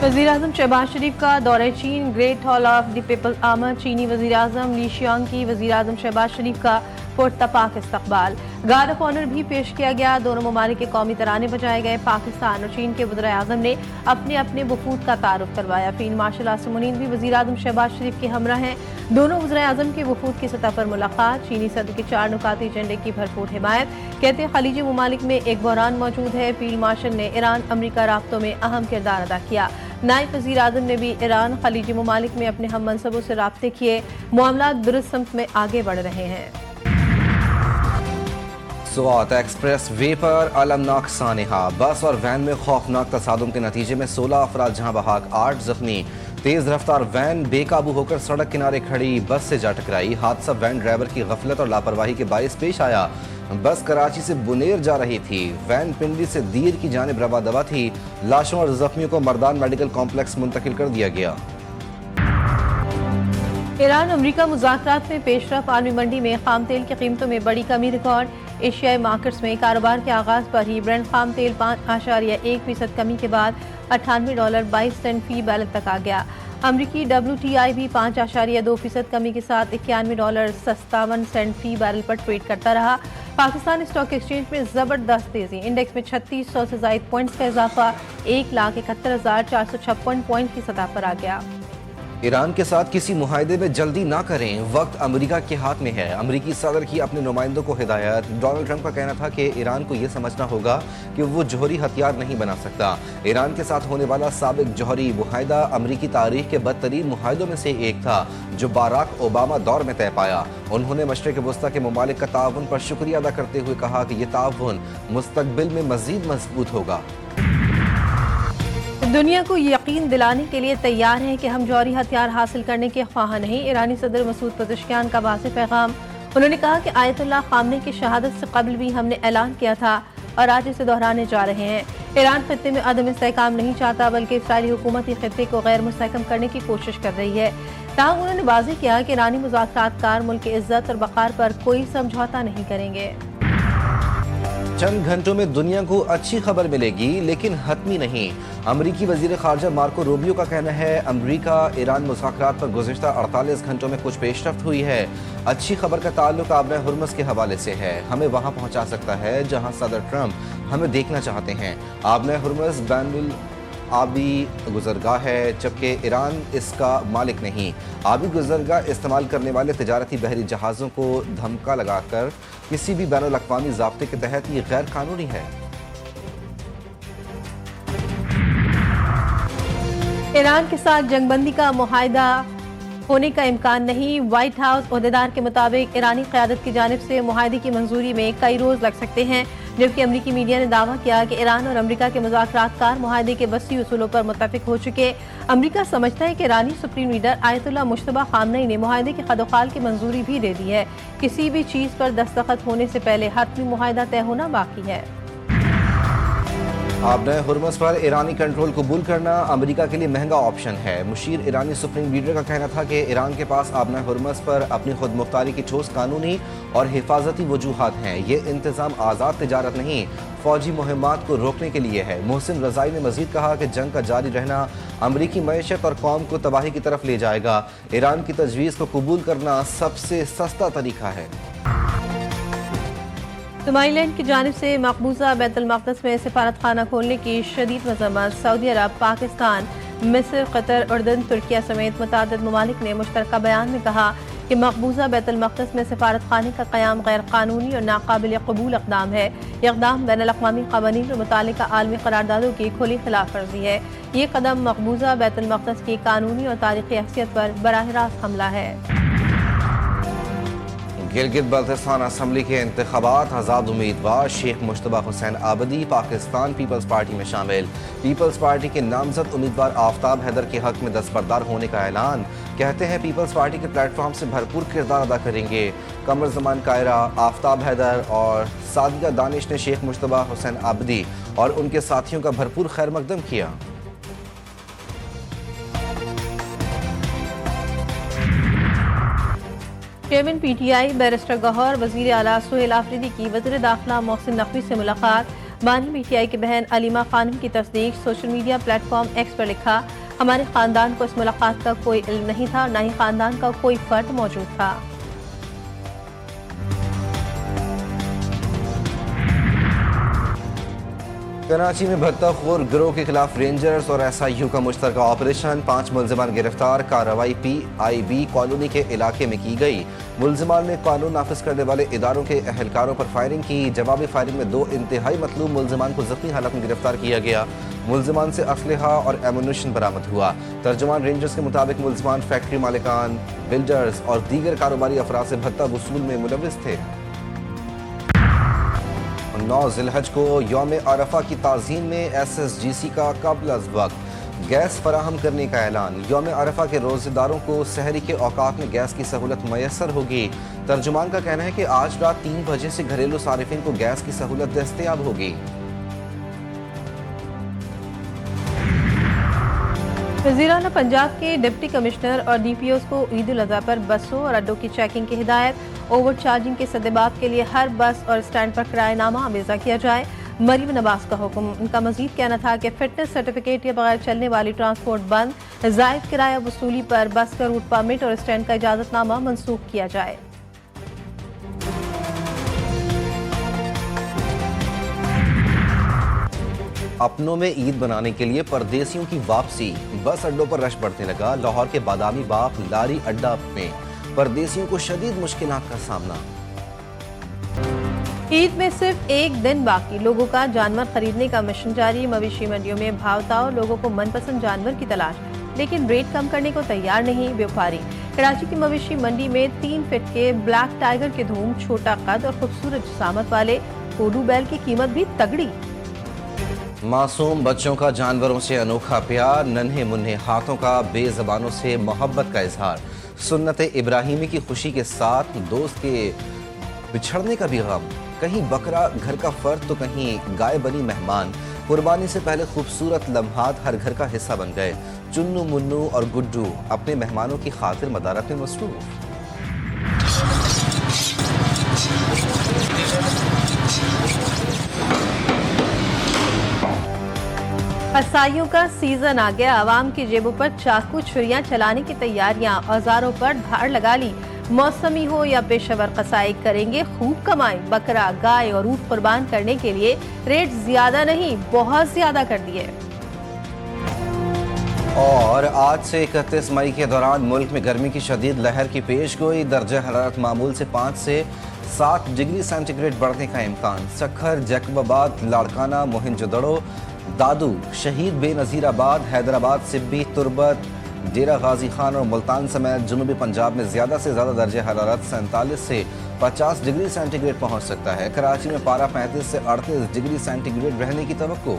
वज़ीर-ए-आज़म शहबाज शरीफ का दौरे चीन, great hall of the people आमद। चीनी वज़ीर-ए-आज़म ली शियांग की वज़ीर-ए-आज़म शहबाज शरीफ का पुरतपाक इस्तकबाल। गार्ड ऑफ ऑनर भी पेश किया गया। दोनों ममालिक के कौमी तराने बजाए गए। पाकिस्तान और चीन के वज़ीर-ए-आज़म ने अपने अपने वफूद का तारुफ करवाया। फील्ड मार्शल आसिम मुनीर भी वज़ीर-ए-आज़म शहबाज शरीफ के हमरा हैं। दोनों वज़ीर-ए-आज़म के वफूद की सतह पर मुलाकात। चीनी सदर के 4 नुकाती एजेंडे की भरपूर हिमायत। कहते खलीजी ममालिक में एक बहरान मौजूद है। फील्ड मार्शल ने ईरान अमरीका राब्तों में अहम किरदार अदा किया। नायब वज़ीर-ए-आज़म ने भी ईरान खलीजी ममालिक में अपने हम मनसबों से राब्ते किए। मामलात दुरुस्त समत में आगे बढ़ रहे हैं। स्वात एक्सप्रेस वे पर अलमनाक सानेहा। बस और वैन में खौफनाक तसादुम के नतीजे में 16 अफराद जहां बहाक, 8 जख्मी। तेज रफ्तार वैन बेकाबू होकर सड़क किनारे खड़ी बस से जा टकराई। हादसा वैन ड्राइवर की गफलत और लापरवाही के बायस पेश आया। बस कराची से बुनेर जा रही थी। वैन पिंडी से दीर की जानिब रवा दवा थी। लाशों और जख्मियों को मर्दान मेडिकल कॉम्प्लेक्स मुंतकिल कर दिया गया। ईरान अमरीका मुज़ाकरात में पेशरफ। आलमी मंडी में खाम तेल की कीमतों में बड़ी कमी रिकॉर्ड। एशियाई मार्केट्स में कारोबार के आगाज पर ही ब्रेंट खाम तेल 5.1% कमी के बाद $98.22 फी बैरल तक आ गया। अमरीकी WTI भी 5.2% कमी के साथ $91.57 फी बैरल पर ट्रेड करता रहा। पाकिस्तान स्टॉक एक्सचेंज में जबरदस्त तेजी। इंडेक्स में 3600 से ज़ायद पॉइंट्स का इजाफा 1,71,456 पॉइंट की सतह पर आ गया। ईरान के साथ किसी मुआहदे में जल्दी ना करें, वक्त अमेरिका के हाथ में है। अमेरिकी सदर की अपने नुमाइंदों को हिदायत। डोनाल्ड ट्रंप का कहना था कि ईरान को यह समझना होगा कि वो जौहरी हथियार नहीं बना सकता। ईरान के साथ होने वाला साबिक जौहरी मुआहदा अमेरिकी तारीख के बदतरीन मुआहदों में से एक था, जो बाराक ओबामा दौर में तय पाया। उन्होंने मशरिक़ वस्ता के ममालिक का ताउन पर शुक्रिया अदा करते हुए कहा कि यह ताउन मुस्तकबिल में मज़ीद मजबूत होगा। दुनिया को यकीन दिलाने के लिए तैयार हैं कि हम जौहरी हथियार हासिल करने के ख्वाह नहीं। ईरानी सदर मसूद पज़ेश्कियान का वाज़ेह पैगाम। उन्होंने कहा कि आयतुल्लाह ख़ामनेई की शहादत से कबल भी हमने ऐलान किया था और आज इसे दोहराने जा रहे हैं। ईरान खित्ते में अदम इस्तेहकाम नहीं चाहता, बल्कि इसराइली हुकूमत ही खित्ते को गैर मुस्तहकम करने की कोशिश कर रही है। ताहम उन्होंने वाज़ेह किया कि ईरानी मुज़ाकरातकार मुल्क की इज्जत और वक़ार पर कोई समझौता नहीं करेंगे। चंद घंटों में दुनिया को अच्छी खबर मिलेगी, लेकिन हतमी नहीं। अमरीकी वजीर खारजा मार्को रूबियो का कहना है अमरीका ईरान मुज़ाकरात पर गुज़िश्ता 48 घंटों में कुछ पेशरफ्त हुई है। अच्छी खबर का ताल्लुक आबना हुर्मुज़ के हवाले से है। हमें वहाँ पहुँचा सकता है जहाँ सदर ट्रंप हमें देखना चाहते हैं। आबना हुर्मुज़ बैनुल आबी गुज़रगाह है, जबकि ईरान इसका मालिक नहीं। आबी गुज़रगाह इस्तेमाल करने वाले तिजारती बहरी जहाज़ों को धमका लगाकर किसी भी बैनुल अक़वामी ज़ाब्ते के तहत ये गैर कानूनी है। ईरान के साथ जंगबंदी का मुआहदा होने का इम्कान नहीं। व्हाइट हाउस ओहदेदार के मुताबिक ईरानी क़यादत की जानिब से मुआहदे की मंजूरी में कई रोज़ लग सकते हैं, जबकि अमरीकी मीडिया ने दावा किया कि ईरान और अमरीका के मुज़ाकरातकार मुआहदे के वसी उसूलों पर मुत्तफ़िक हो चुके। अमरीका समझता है कि ईरानी सुप्रीम लीडर आयतुल्लाह मुश्तबा ख़ामनेई ने मुआहदे के खदोखाल की मंजूरी भी दे दी है। किसी भी चीज़ पर दस्तखत होने से पहले हतमी मुआहदा तय होना बाकी है। आबना हुर्मुज़ पर ईरानी कंट्रोल कबूल करना अमेरिका के लिए महंगा ऑप्शन है। मुशीर ईरानी सुप्रीम लीडर का कहना था कि ईरान के पास आबना हुर्मुज़ पर अपनी खुद मुख्तारी की ठोस कानूनी और हिफाजती वजूहात हैं। ये इंतज़ाम आज़ाद तिजारत नहीं, फौजी मुहिमात को रोकने के लिए है। मोहसिन रज़ाई ने मज़ीद कहा कि जंग का जारी रहना अमरीकी मईशत और कौम को तबाही की तरफ ले जाएगा। ईरान की तजवीज़ को कबूल करना सबसे सस्ता तरीका है। सोमालीलैंड की जानिब से मकबूजा बैतुल मक़दस में सिफारत खाना खोलने की शदीद मज़म्मत। सऊदी अरब, पाकिस्तान, मिस्र, कतर, उर्दन, तुर्किया समेत मुतअद्दिद ममालिक ने मुश्तरका बयान में कहा कि मकबूजा बैतुल मक़दस में सिफारत खाने का क़याम गैर कानूनी और नाकाबिल कबूल इक़दाम है। ये इक़दाम बैनुल अक़वामी क़वानीन और मुतालिका आलमी क़रारदादों की खुली खिलाफ वर्जी है। ये कदम मकबूजा बैतुल मक़दस की कानूनी और तारीख़ी हैसियत पर बराह रास्त हमला है। गिलगित बल्तिस्तान असम्बली के इंतखाबात, आज़ाद उम्मीदवार शेख मुश्तबा हुसैन आबदी पाकिस्तान पीपल्स पार्टी में शामिल। पीपल्स पार्टी के नामजद उम्मीदवार आफ्ताब हैदर के हक में दस्तबरदार होने का ऐलान। कहते हैं पीपल्स पार्टी के प्लेटफॉर्म से भरपूर किरदार अदा करेंगे। कमर ज़मान कायरा, आफ्ताब हैदर और सादिया दानिश ने शेख मुश्तबा हुसैन आबदी और उनके साथियों का भरपूर खैर मकदम किया। चेयरमैन PTI बैरिस्टर गौहर, वज़ीर आला सुहेल आफरीदी की वज़ीर दाखिला मोहसिन नकवी से मुलाकात। बानी पीटीआई की बहन अलीमा खानम की तस्दीक सोशल मीडिया प्लेटफॉर्म एक्स पर लिखा, हमारे खानदान को इस मुलाकात का कोई इल्म नहीं था, न ही खानदान का कोई फर्द मौजूद था। कराची में भत्ताखोर गिरोह के खिलाफ रेंजर्स और एसआईयू का मुश्तरका ऑपरेशन, 5 मुल्जिमान गिरफ्तार। कार्रवाई PIB कॉलोनी के इलाके में की गई। मुल्जिमान ने कानून नाफिज करने वाले इदारों के अहलकारों पर फायरिंग की। जवाबी फायरिंग में 2 इंतहाई मतलूब मुल्जिमान को जख्मी हालत में गिरफ्तार किया गया। मुल्जिमान से असलहा और एमुनिशन बरामद हुआ। तर्जुमान रेंजर्स के मुताबिक मुल्जिमान फैक्ट्री मालिकान, बिल्डर्स और दीगर कारोबारी अफराद से भत्ता वसूल में मुलविस थे। 9 ज़िलहज को यौम अरफा की ताज़ीम में SSGC का कब्ल अज़ वक्त गैस फराहम करने का ऐलान। यौम अरफा के रोज़ेदारों को सहरी के औकात में गैस की सहूलत मैसर होगी। तर्जुमान का कहना है कि आज रात 3 बजे से घरेलू सारिफिन को गैस की सहूलत दस्तयाब होगी। वज़ीर-ए-आला पंजाब के डिप्टी कमिश्नर और DPOs को ईद उल अज़हा पर बसों और अड्डों की चेकिंग की हिदायत। ओवर चार्जिंग के सद्देबात के लिए हर बस और स्टैंड पर किराएनामा आमेज़ा किया जाए। मरीम नवाज का हुक्म। उनका मजीद कहना था कि फिटनेस सर्टिफिकेट के बगैर चलने वाली ट्रांसपोर्ट बंद। ज़ायद किराया वसूली पर बस का रूट परमिट और स्टैंड का इजाज़तनामा मनसूख किया जाए। अपनों में ईद बनाने के लिए परदेसियों की वापसी। बस अड्डों पर रश बढ़ने लगा। लाहौर के बादामी बाग लारी अड्डा में परदेसियों को शदीद मुश्किलात का सामना। ईद में सिर्फ एक दिन बाकी, लोगों का जानवर खरीदने का मिशन जारी। मवेशी मंडियों में भावताव, लोगों को मनपसंद जानवर की तलाश, लेकिन रेट कम करने को तैयार नहीं व्यापारी। कराची की मवेशी मंडी में 3 फीट के ब्लैक टाइगर के धूम, छोटा कद और खूबसूरत जसामत वाले कोडू बैल की कीमत भी तगड़ी। मासूम बच्चों का जानवरों से अनोखा प्यार, नन्हे मुन्ने हाथों का बेज़बानों से मोहब्बत का इजहार। सुन्नत इब्राहिमी की खुशी के साथ दोस्त के बिछड़ने का भी गम। कहीं बकरा घर का फर्द तो कहीं गाय बनी मेहमान। कुर्बानी से पहले खूबसूरत लम्हात हर घर का हिस्सा बन गए। चुन्नू मुन्नू और गुड्डू अपने मेहमानों की खातिर मदारत में मसरूफ। फसाइयों का सीजन आ गया। आवाम की जेबों पर चाकू छुरियां चलाने की तैयारियां, औजारों पर धार लगा ली। मौसमी हो या पेशेवर कसाई करेंगे खूब कमाई। बकरा, गाय और ऊंट कुर्बान करने के लिए रेट ज्यादा नहीं, बहुत ज्यादा कर दिए। और आज से 31 मई के दौरान मुल्क में गर्मी की शदीद लहर की पेशगोई। दर्जा हरारत मामूल से 5 से 7 डिग्री सेंटीग्रेड बढ़ने का इम्कान। सखर, जैकबाबाद, लाड़काना, मोहिंजोदड़ो, दादू, शहीद बेनज़ीराबाद, हैदराबाद, सिब्बी, तुर्बत, डेरा गाजी खान और मुल्तान समेत जनूबी पंजाब में ज़्यादा से ज़्यादा दर्जा हरारत 47 से 50 डिग्री सेंटीग्रेड पहुँच सकता है। कराची में पारा 35 से 38 डिग्री सेंटीग्रेड रहने की तवक्को।